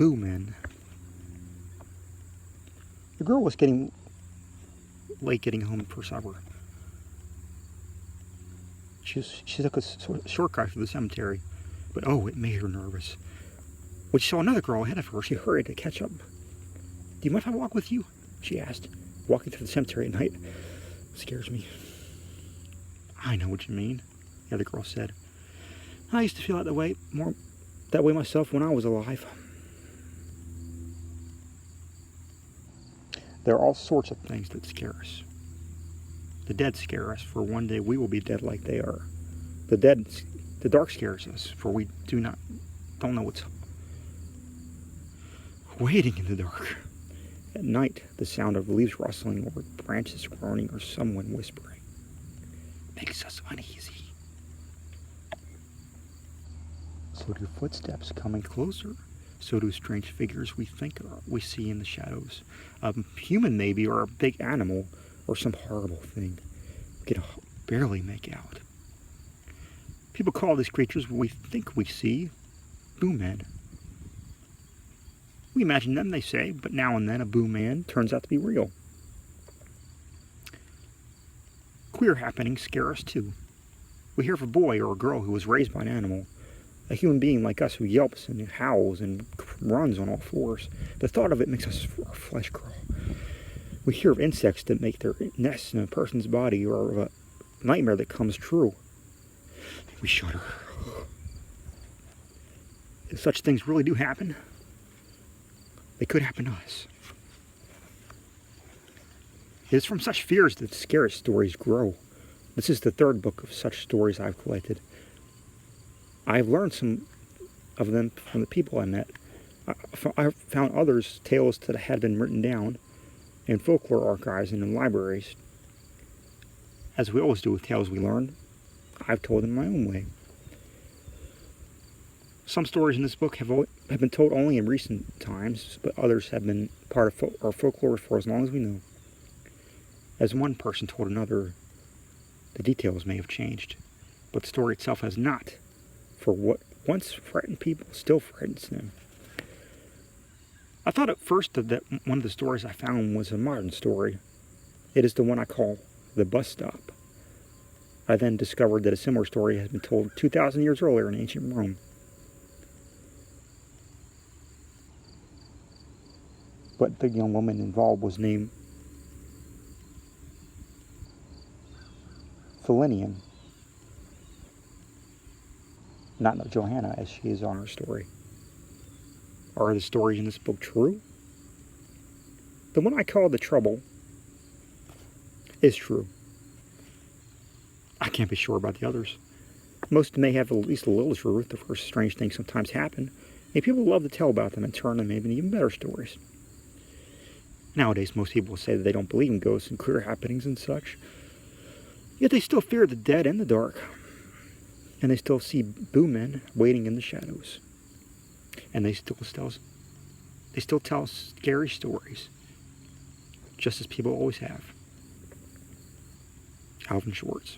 Boo Men. The girl was getting late getting home for supper. She took a shortcut through the cemetery, but oh, it made her nervous. When she saw another girl ahead of her, she hurried to catch up. "Do you mind if I walk with you?" she asked. "Walking through the cemetery at night scares me." "I know what you mean," the other girl said. "I used to feel that way myself when I was alive." There are all sorts of things that scare us. The dead scare us, for one day we will be dead like they are. The dark scares us, for we don't know what's waiting in the dark. At night, the sound of leaves rustling or branches groaning or someone whispering makes us uneasy. So do footsteps coming closer. So do strange figures we see in the shadows. A human maybe, or a big animal, or some horrible thing we can barely make out. People call these creatures we think we see Boo Men. We imagine them, they say, but now and then a Boo Man turns out to be real. Queer happenings scare us too. We hear of a boy or a girl who was raised by an animal, a human being like us who yelps and howls and runs on all fours. The thought of it makes our flesh crawl. We hear of insects that make their nests in a person's body, or of a nightmare that comes true. We shudder. If such things really do happen, they could happen to us. It is from such fears that scary stories grow. This is the third book of such stories I've collected. I've learned some of them from the people I met. I found others, tales that had been written down in folklore archives and in libraries. As we always do with tales we learn, I've told them my own way. Some stories in this book have been told only in recent times, but others have been part of our folklore for as long as we know. As one person told another, the details may have changed, but the story itself has not. For what once frightened people still frightens them. I thought at first that one of the stories I found was a modern story. It is the one I call The Bus Stop. I then discovered that a similar story had been told 2,000 years earlier in ancient Rome. But the young woman involved was named Philinian, not Johanna as she is on her story. Are the stories in this book true? The one I call The Trouble is true. I can't be sure about the others. Most may have at least a little truth. The first strange things sometimes happen, and people love to tell about them and turn them into even better stories. Nowadays, most people say that they don't believe in ghosts and queer happenings and such, yet they still fear the dead and the dark. And they still see Boo Men waiting in the shadows. And they still tell scary stories, just as people always have. Alvin Schwartz.